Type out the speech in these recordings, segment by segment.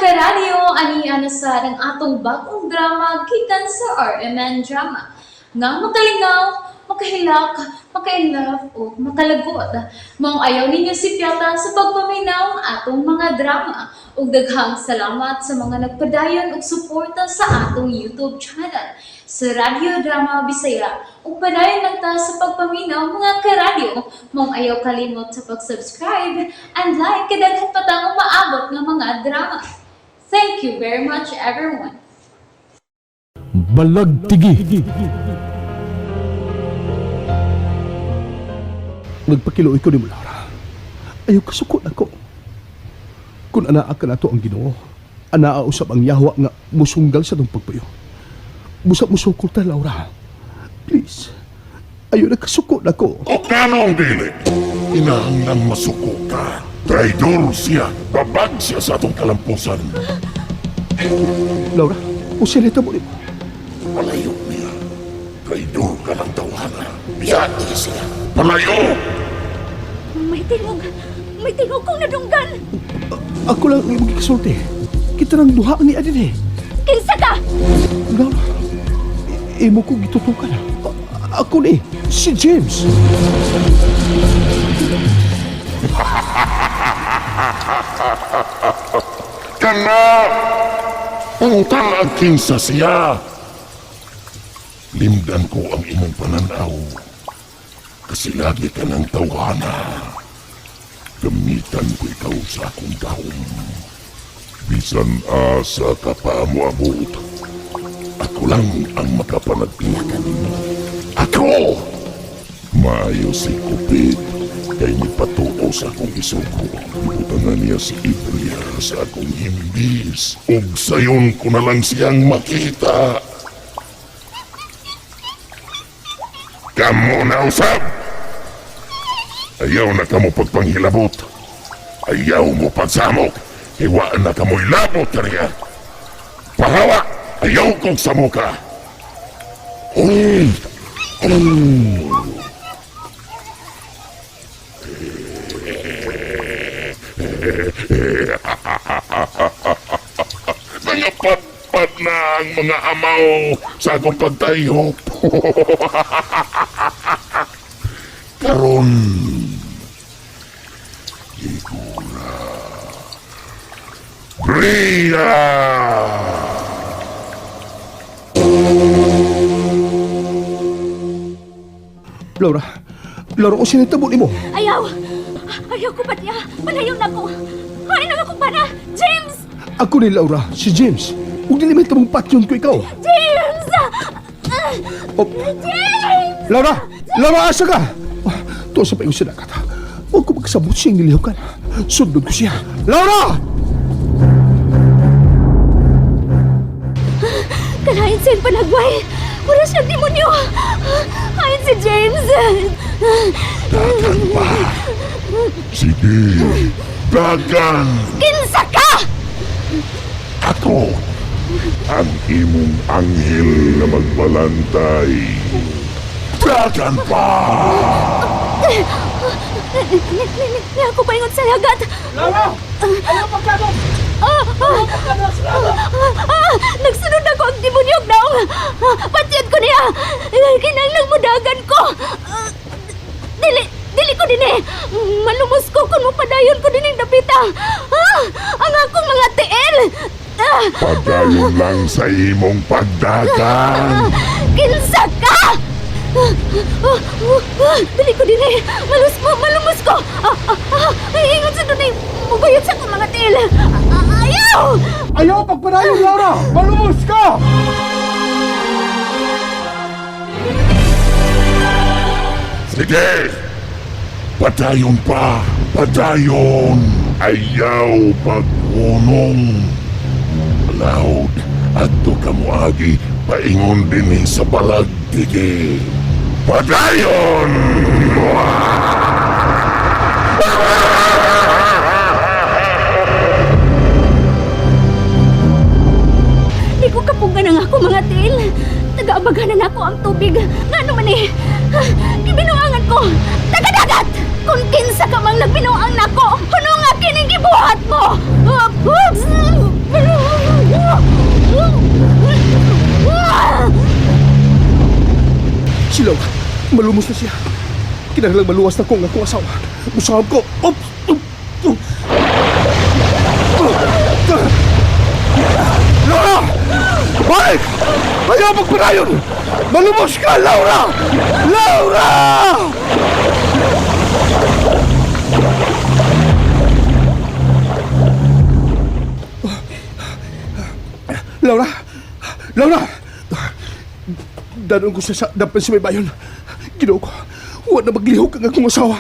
karadyo, aniya na sa ng atong bagong drama gikan sa RMN Drama. Nga makalingaw, makahilak, makailove, o makalagod. Maong ayaw ninyo si Piata sa pagpaminaw ang atong mga drama. Ug daghang salamat sa mga nagpadayon ug suporta sa atong YouTube channel sa Radyo Drama Bisaya. Ug padayon lang ta sa pagpaminaw mga karadyo. Maong ayaw kalimot sa pag-subscribe and like kadaghan pa tang maabot nga mga drama. Thank you very much everyone. Balagtigi. Nagpakiluoy ko ni mo, Laura. Ayaw kasukot ako. Kung anaa ka na to ang Ginoo, anaa usab ang yawa nga musunggal sa tong pagpuyo. Busap musukot ta, Laura. Please, ayaw na kasukot ako. O kano ang dili? Kinahanglang masuko ka. Traidor siya. Babag siya sa atong kalampusan. Laura, usilita mo ni mo. Palayo niya. Traidor ka ng tawhana. Biyan siya. Palayo! May tingog kong nadunggan. Ako lang ang magkasulti. Kita nang duha ni Adine. Kinsa ka? Laura, imo ko gitutukan. Ako ni, si James. Kana! Pangutang ang kinsa siya. Limdan ko ang imong pananaw. Kasi lagi ka ng tawhana. Gamitan ko ikaw sa akong dahom. Bisan asa ka pa mo abot. Ako lang ang makapanagpinakan mo. Ako! Maayo si Cupid. Kay nipatuo sa akong isuko. Ibutangan niya si Ibria sa akong himbis. Ug sayon ko na lang siyang makita. Kamu na usap! Ayaw na kamo pagpanghilabot. Ayaw mo pagsamok. Hiwaan na kamo'y labot kaniya. Pahawa! Ayaw kong samuka. Nangapadpad na ang mga amaw sa akong pagtayop. Karon, Igura. Bria! Laura, usilita mo ni mo. Ayaw ko ba niya? Palayo na ko. Hain na ako para. James! Ako ni Laura, si James. Huwag nilimit mong patyon ko ikaw. James! Oh, James! Laura, asa ka? Tuwa sa payo sinakat. Huwag ko magsabot siyang nilihukan. Sundod ko siya. Laura! Kalahin siyang panagway. Wala siyang demonyo. Hain si James. Dagan pa. Sige, dagan. Kinsa ka! Ako, ang imong anghel na magbalantay. Dagan pa! Ni ako paingon sa lagat. Laura! Ayaw magkabot! Nagsunod ako ang demonyog daong. Patiyad ko niya. Kinanglang mo dagan ko. Dili ko din eh. Malumos ko kung mapadayon ko din yung dapita. Ang akong mga tiil. Padayon lang sa imong pagdagan. Kinsa ka! Dili ko din eh. Malumos ko. Ingon sa doon eh. Mugayot sa akong mga tiil. Ayaw! Ayaw pagpadayon, Laura! Malumos ka! Sige! Padayon pa! Padayon! Ayaw pagpunong! Loud! Adto ka mo agi, paingon din sa balag, tige! Padayon! Di ko kapungan ang ako mga til. Taga-abaganan ako ang tubig. Nga naman eh. Gibinuangan ko. Taga-dagat! Kung kinsa ka mang nagbinuang nako, huno nga kining gibuhat mo! Malumos na siya. Kinahanglang maluwas na ko ang akong asawa. Usahab ko. Laura! Balik! Ayaw magpanayon! Malumos ka, Laura! Laura! Laura! Laura! Danon ko siya sa dapan si may bayon. Ginoo ko, huwag na maglihok ang akong asawa.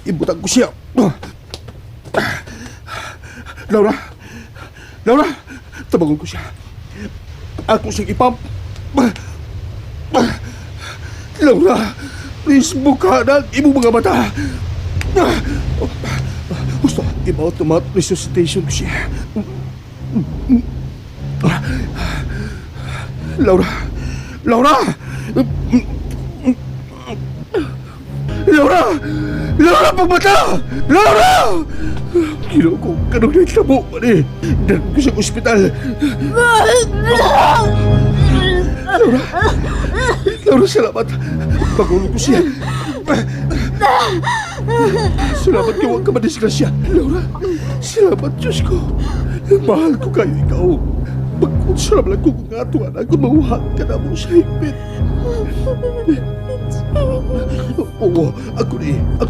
Ibutang ko siya. Laura! Laura! Tabangon ko siya. Ako siyang ipamp. Laura! Please, buka na ang imong mga mata. Gusto, i-automat resuscitation ko siya. Laura! Laura! Laura! Laura, pagmata! Laura! Ginoo ko, kanong naitabo pa ni. Dahil ko sa ospital. Laura! Laura, salamat. Pagulong ko siya. Salamat ka, huwag ka madisgrasya. Laura, salamat, Diyos ko. Mahal ko kayo, ikaw. Magkonsara lang ko kung ato anak kung mauhag ka na mo sa higpit. Oo, ako ni. Ang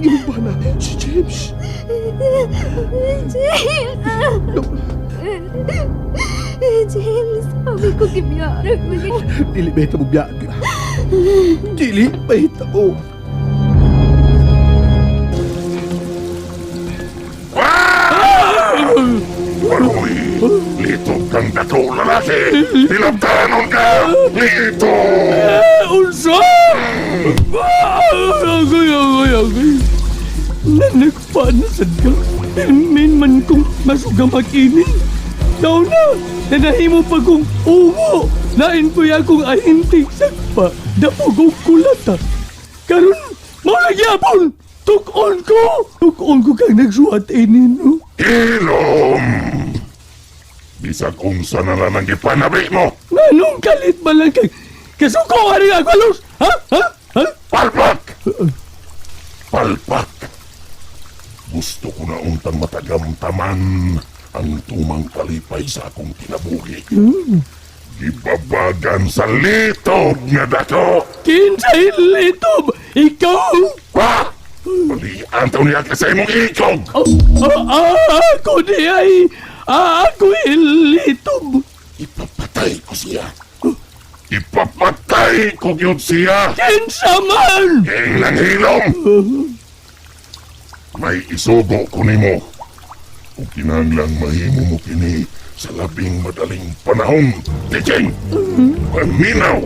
iyong bana, si James. James, sabi ko kibiyarag mo. Dili mahita mo biyag. Dili mahita mo. Maroy! Litog kang dato lalaki! Pinagtanon ka! Lito! Unsa? Agoy. Nanagpan sa ka. Min man kong masugang mag-inin. Daw na, nanahimo pa kong umo. Lain po akong ahintig sagpa. Dapog og kulata. Karon, maulagyapon! Tukon ko kang nagsuat inin, no? Ilom! Bisag unsa na lang ang ipanabi mo! Anong kalit ba lang kay kasuko ari ako, Luz? Ha? Palpak! Palpak! Gusto ko na untang matagamtaman ang tumang kalipay sa akong kinabuhi. Gibabagan sa litog nga dato! Kinsay litob? Ikaw? Pa! Palian tayo niya kasi mong ikog! Ako di ay... Ako ilitob. Ipapatay ko siya! Ipapatay ko yun siya! Kinsa man! King ng hilom! May isugo ko nimo. Kung kinahanglang mahimo mo kini sa labing madaling panahon, Tiking! Paminaw!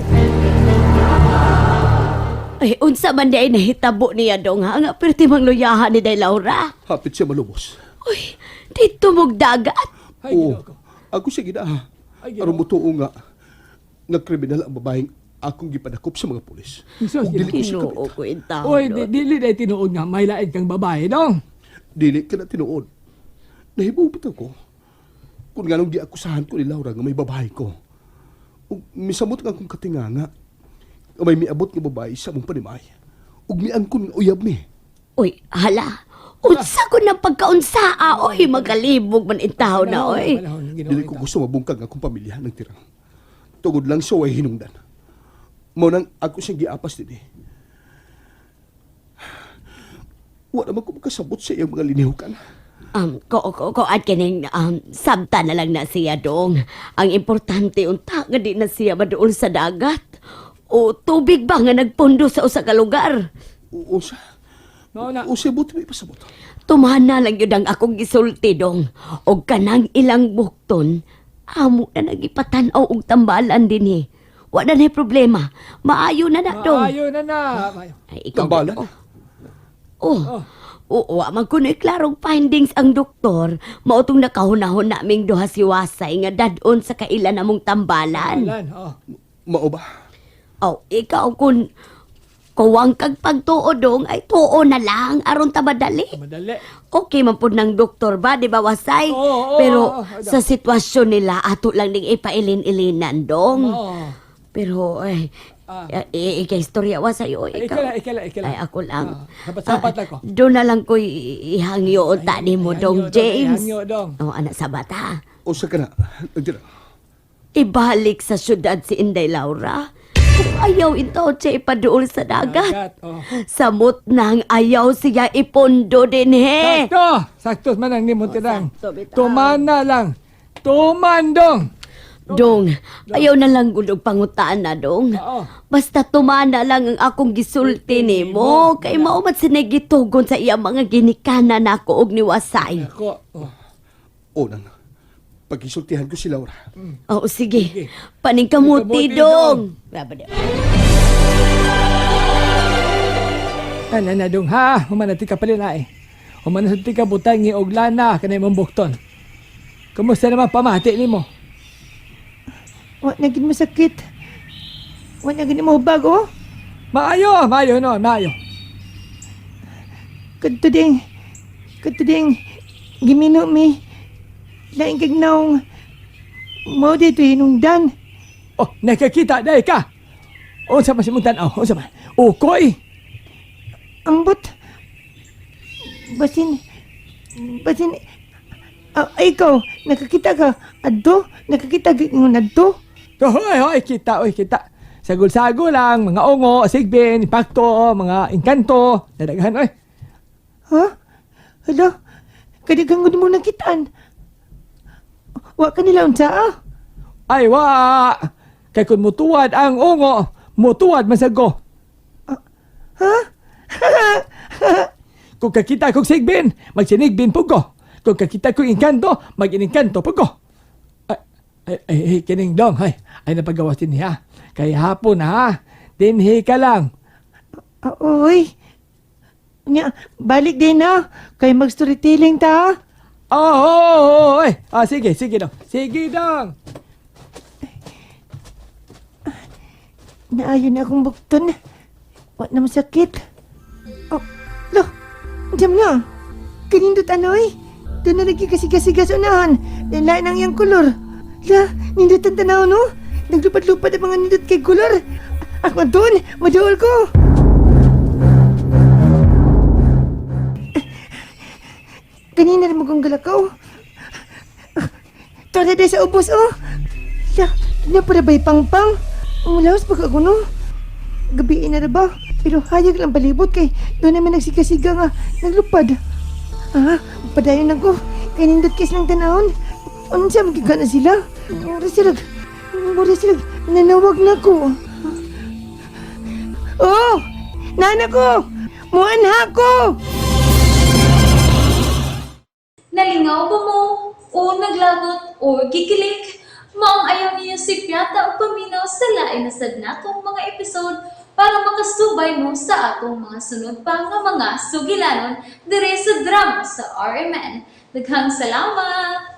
Ay, unsa man di ay nahitabo niya dong ha? Nga perti mang luyahan ni Day Laura. Hapit siya malumos. Uy, dito mong dagat. Oo, ako siya gina. Aron mo tuo nga. Nagkriminal ang babaeng akong gipadakop sa mga pulis. Ug dili ko siya Ginoo kapit. ko in taon. Oy, dili na tinuod nga, may laid kang babae, dong. Dili ka na tinuod. Nahibupit ako. Kung nga nung giakusahan ko ni Laura nga may babae ko. Ug misamot nga akong katinganga. May miabot nga babae sa mong panimay. Ug miangkon nga uyab mi. Uy, hala. Unsa ko ng pagkaunsaa, oy, magalibog man intaw na, oy. Dili ko gusto mabungkag nga akong pamilya ng tirang. Tugod lang siya way hinungdan. Mao nang ako siyang giapas din. Wa naman ko makasabot sa iyang mga linihukan. Ko at kining sabta na lang na siya dong. Ang importante unta nga di na siya maduol sa dagat. O tubig ba nga nagpundo sa usa ka lugar? Usa. No, na. Usa buti may pasabot. Tumahan na lang yun ang akong gisulti dong. O kanang ilang bukton, amo na nagipatanaw og tambalan din eh. Wala na problema. Maayo na na dong. Maayo na na. Ay, ikaw Tambalan? Oo, man kuno'y klarong findings ang doktor. Mautong nakahunahon naming duha siwasay nga dadon sa kailan namong tambalan. Alan, oh. Mao ba? Oh, ikaw kun Kuwang kag pagtuo dong ay tuo na lang aron ta madali. Madali. Okay man po ng doktor ba, di ba wasay? Oo, Pero oo, sa sitwasyon nila, ato lang ding ipailin-ilinan dong. Oo. Pero ay, ika-istorya wasay o ikaw. Ikala. Ay ako lang. Sapat ako. Doon na lang ko ihangyo o tani mo dong, James. Hangyo dong. O anak sa bata. Usa ka na. Nandiyan na. Ibalik sa syudad si Inday Laura. Kung ayaw ito siya ipaduol sa dagat. Oh. Samot nang ayaw siya ipondo din he. Sakto man ang nimo tirang. sakto, bitaw. Tumana lang. Tumandong. Dong, ayaw na lang gulog pangutaan na dong. Oo. Basta tumana lang ang akong gisulti nimo. Kay maumat sinagitugon sa iya mga ginikanan ako og ni Wasay. Ako. Oh. Unang, pag-isultihan ko si Laura. Oo, sige. Paningkamuti Paningkamuti, dong. Grabe. Ano na dong ha? Humanati ka pala na eh. Humanati ka butang ni Oglana kanay mong bukton. Kumusta naman pamati ni mo? Wa na gid masakit. Wa na gid mo bago. Maayo no, maayo. Kadto ding gimino mi. Lain kag naong mo dito hinungdan. Oh, nakakita dahi ka. Unsa man si mong tanaw? Unsa man? Ukoy. Ambot. Basin ikaw, nakakita ka adto? Nakakita gid ngon adto? Hoy, kita. Sagol-sagol lang, mga ungo, sigbin, impacto, mga engkanto, dadaghan, oy. Ha? Hala, kadigang mo nakitaan. Wa kanila unsa ah? Ay, wa! Kay kung mutuwad ang ungo, mutuwad masago. Ha? Kung kakita kong sigbin, magsinigbin po ko. Kung kakita kong engkanto, mag-inengkanto po ko. Ay, kining dong, ay napagawas din niya. Kay hapon ha, dinhi ka lang. Oy. Nya, balik din na. Kay mag-storytelling ta. Oy. Sige dong. Sige dong. Naayon na akong bukton. Wa na masakit. Oh, lo. Diyan na. Kanindot anoy. Doon na lagi kasigas-sigas unahan. Lain ang iyang kulor. La, nindot ang tanaw no. Naglupad-lupad ang mga nindot kay kulor. Ako doon, maduol ko. Kanina rin magong galakaw. Tara din sa ubos, oh. La, na para ba'y pang-pang? Umulawas pa ka no? Gabiin na ba? Pero hayag lang palibot kay doon namin nagsika-siga nga naglupad. Padayon ako. Kay nindot kes ng tanahon. Ano siya magiga na sila? Mura sila. Nanawag na ko. Oh! Nana ko! Muanha ko! Nalingaw ba mo? O naglagot? O gikilik? Maong ayaw niyo si Piata o paminaw sa lain na sad natong mga episode para makasubay mo sa atong mga sunod pa nga mga sugilanon dire sa drama sa RMN. Daghang salamat!